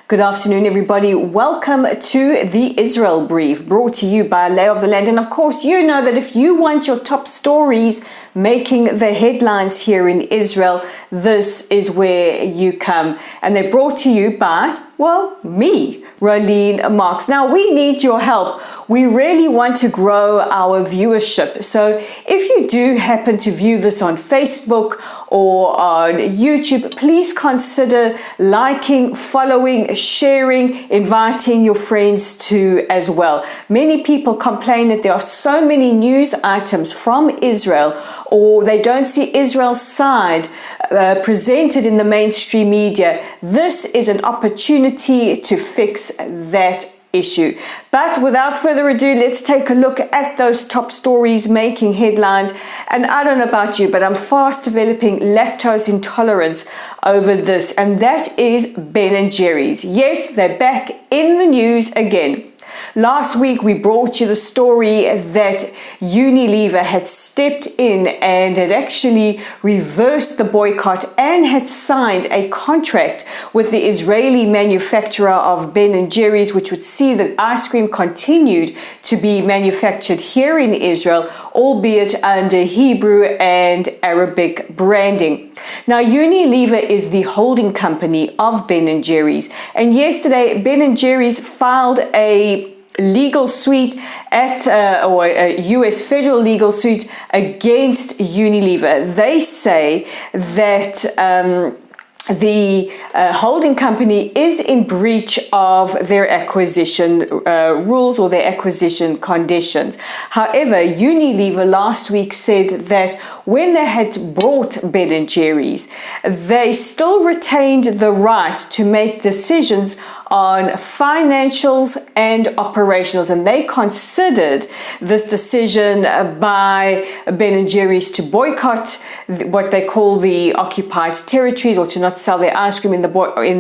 Good afternoon, everybody. Welcome to the Israel Brief, brought to you by Lay of the Land. And of course, you know that if you want your top stories making the headlines here in Israel, this is where you come. And they're brought to you by, me, Rolene Marks. Now, we need your help. We really want to grow our viewership. So if you do happen to view this on Facebook or on YouTube, please consider liking, following, sharing, inviting your friends to as well. Many people complain that there are so many news items from Israel, or they don't see Israel's side presented in the mainstream media. This is an opportunity to fix that issue. But without further ado, let's take a look at those top stories making headlines. And I don't know about you, but I'm fast developing lactose intolerance over this, and that is Ben & Jerry's. Yes, they're back in the news again. Last week, we brought you the story that Unilever had stepped in and had actually reversed the boycott and had signed a contract with the Israeli manufacturer of Ben & Jerry's, which would see that ice cream continued to be manufactured here in Israel, albeit under Hebrew and Arabic branding. Now, Unilever is the holding company of Ben & Jerry's, and yesterday Ben & Jerry's filed a legal suit or a U.S. federal legal suit against Unilever. They say that the holding company is in breach of their acquisition rules or their acquisition conditions. However, Unilever last week said that when they had bought Ben & Jerry's, they still retained the right to make decisions on financials and operationals, and they considered this decision by Ben & Jerry's to boycott what they call the occupied territories, or to not sell their ice cream in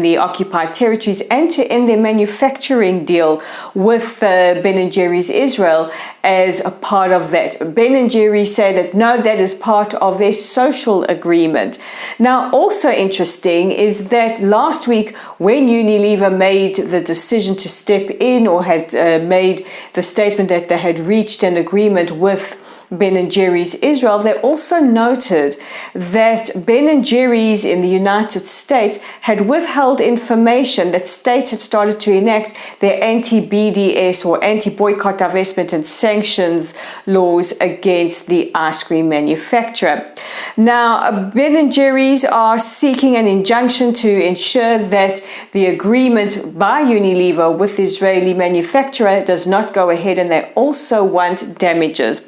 the occupied territories, and to end their manufacturing deal with Ben & Jerry's Israel as a part of that. Ben & Jerry's say that no, that is part of their social agreement. Now, also interesting is that last week when Unilever made the decision to step in, or had made the statement that they had reached an agreement with Ben & Jerry's Israel, they also noted that Ben & Jerry's in the United States had withheld information that states had started to enact their anti-BDS or anti-boycott, divestment and sanctions laws against the ice cream manufacturer. Now, Ben & Jerry's are seeking an injunction to ensure that the agreement by Unilever with the Israeli manufacturer does not go ahead, and they also want damages.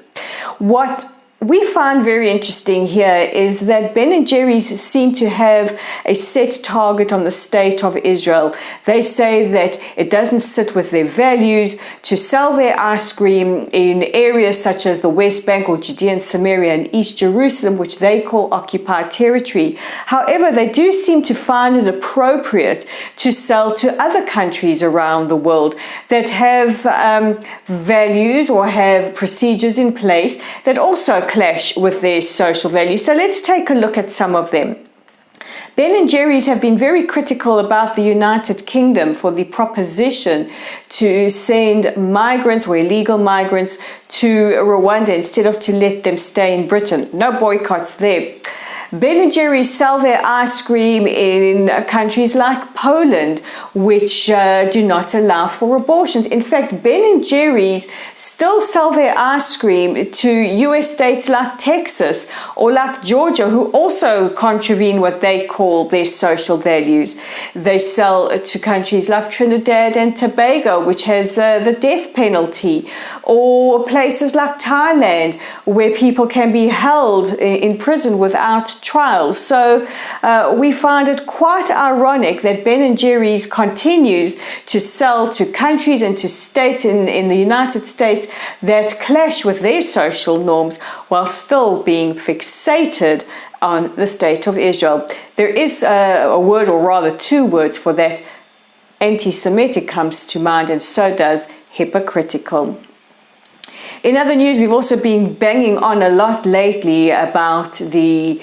What we find very interesting here is that Ben & Jerry's seem to have a set target on the state of Israel. They say that it doesn't sit with their values to sell their ice cream in areas such as the West Bank or Judea and Samaria and East Jerusalem, which they call occupied territory. However, they do seem to find it appropriate to sell to other countries around the world that have values or have procedures in place that also clash with their social values. So let's take a look at some of them. Ben & Jerry's have been very critical about the United Kingdom for the proposition to send migrants or illegal migrants to Rwanda instead of to let them stay in Britain. No boycotts there. Ben & Jerry's sell their ice cream in countries like Poland, which do not allow for abortions. In fact, Ben & Jerry's still sell their ice cream to US states like Texas or like Georgia, who also contravene what they call their social values. They sell to countries like Trinidad and Tobago, which has the death penalty, or places like Thailand, where people can be held in prison without trial. So we find it quite ironic that Ben & Jerry's continues to sell to countries and to states in the United States that clash with their social norms while still being fixated on the state of Israel. There is a word, or rather two words for that. Anti-Semitic comes to mind, and so does hypocritical. In other news, we've also been banging on a lot lately about the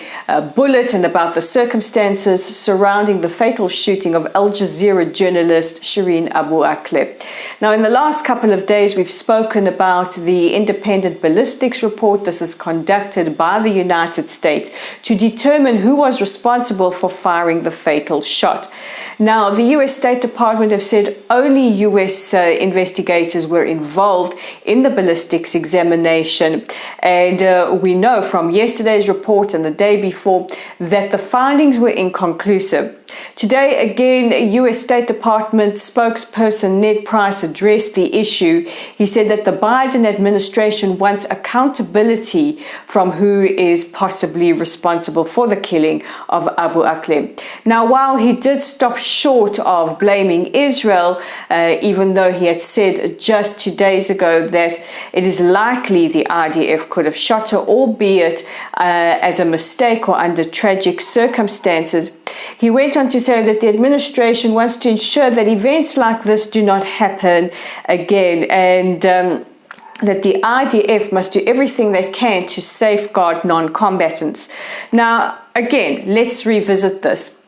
bullet and about the circumstances surrounding the fatal shooting of Al Jazeera journalist Shireen Abu Akle. Now, in the last couple of days, we've spoken about the independent ballistics report. This is conducted by the United States to determine who was responsible for firing the fatal shot. Now, the US State Department have said only US investigators were involved in the ballistics examination. And we know from yesterday's report and the day before that the findings were inconclusive. Today, again, US State Department spokesperson Ned Price addressed the issue. He said that the Biden administration wants accountability from who is possibly responsible for the killing of Abu Akle. Now, while he did stop short of blaming Israel, even though he had said just 2 days ago that it is likely the IDF could have shot her, albeit as a mistake or under tragic circumstances, he went on to say that the administration wants to ensure that events like this do not happen again, and that the IDF must do everything they can to safeguard non-combatants. Now, again, let's revisit this.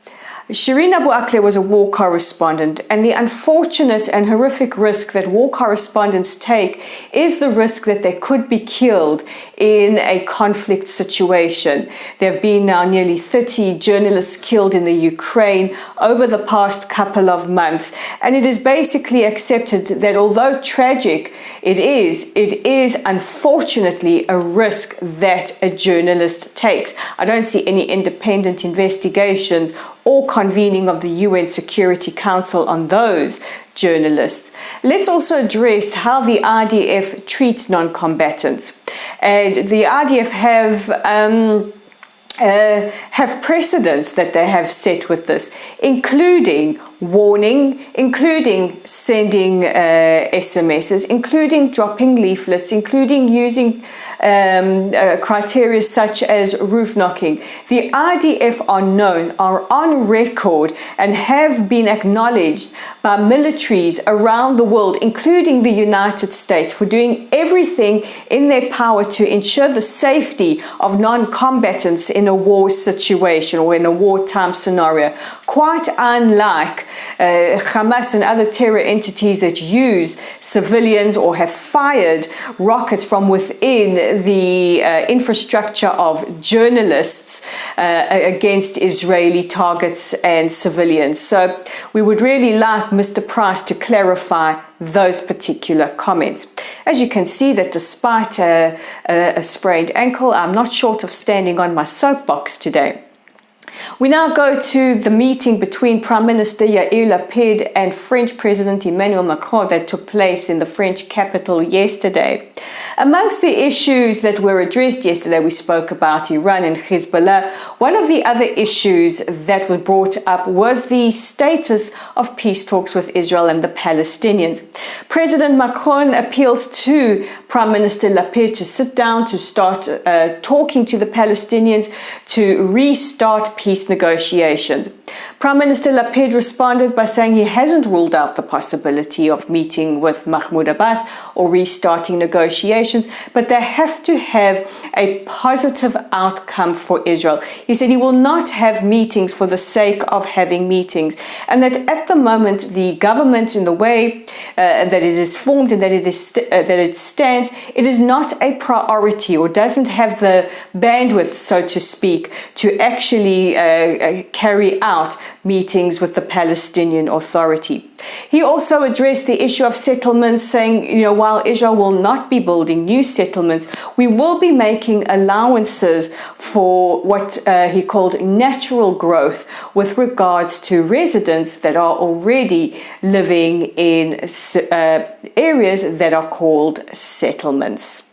Shireen Abu Akle was a war correspondent, and the unfortunate and horrific risk that war correspondents take is the risk that they could be killed in a conflict situation. There have been now nearly 30 journalists killed in the Ukraine over the past couple of months, and it is basically accepted that although tragic it is unfortunately a risk that a journalist takes. I don't see any independent investigations or convening of the UN Security Council on those journalists. Let's also address how the IDF treats non-combatants. And the IDF have precedents that they have set with this, including warning, including sending SMSs, including dropping leaflets, including using criteria such as roof knocking. The IDF are on record and have been acknowledged by militaries around the world, including the United States, for doing everything in their power to ensure the safety of non-combatants in a war situation or in a wartime scenario, quite unlike Hamas and other terror entities that use civilians or have fired rockets from within the infrastructure of journalists against Israeli targets and civilians. So we would really like Mr. Price to clarify those particular comments. As you can see, that despite a sprained ankle, I'm not short of standing on my soapbox today. We now go to the meeting between Prime Minister Yair Lapid and French President Emmanuel Macron that took place in the French capital yesterday. Amongst the issues that were addressed yesterday, we spoke about Iran and Hezbollah. One of the other issues that were brought up was the status of peace talks with Israel and the Palestinians. President Macron appealed to Prime Minister Lapid to sit down, to start talking to the Palestinians, to restart peace negotiations. Prime Minister Lapid responded by saying he hasn't ruled out the possibility of meeting with Mahmoud Abbas or restarting negotiations, but they have to have a positive outcome for Israel. He said he will not have meetings for the sake of having meetings, and that at the moment the government, in the way that it is formed and that it stands, it is not a priority or doesn't have the bandwidth, so to speak, to actually carry out meetings with the Palestinian Authority. He also addressed the issue of settlements, saying, while Israel will not be building new settlements, we will be making allowances for what he called natural growth with regards to residents that are already living in areas that are called settlements.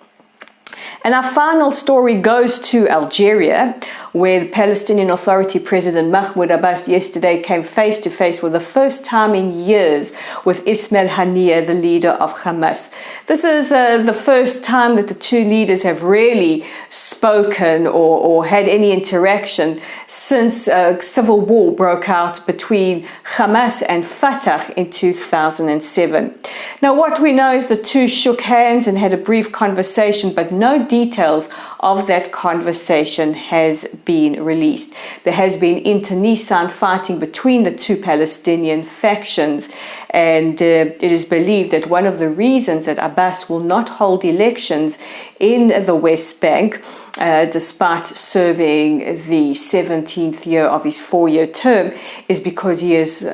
And our final story goes to Algeria, where the Palestinian Authority President Mahmoud Abbas yesterday came face to face for the first time in years with Abbas Haniyeh, the leader of Hamas. This is the first time that the two leaders have really spoken or had any interaction since civil war broke out between Hamas and Fatah in 2007. Now, what we know is the two shook hands and had a brief conversation, but no details of that conversation has been released. There has been internecine fighting between the two Palestinian factions, and it is believed that one of the reasons that Abbas will not hold elections in the West Bank, despite serving the 17th year of his 4-year term, is because he is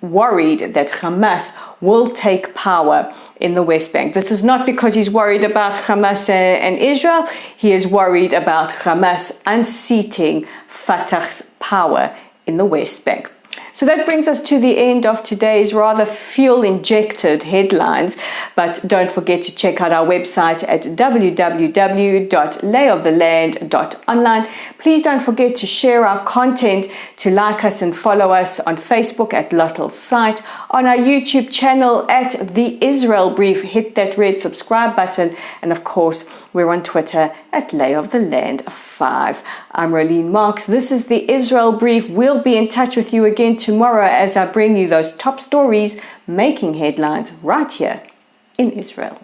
worried that Hamas will take power in the West Bank. This is not because he's worried about Hamas and Israel. He is worried about Hamas unseating Fatah's power in the West Bank. So that brings us to the end of today's rather fuel-injected headlines. But don't forget to check out our website at www.layoftheland.online. Please don't forget to share our content, to like us and follow us on Facebook at Lottel's site, on our YouTube channel at The Israel Brief. Hit that red subscribe button. And of course, we're on Twitter at layoftheland5. I'm Rolene Marks. This is The Israel Brief. We'll be in touch with you again tomorrow as I bring you those top stories making headlines right here in Israel.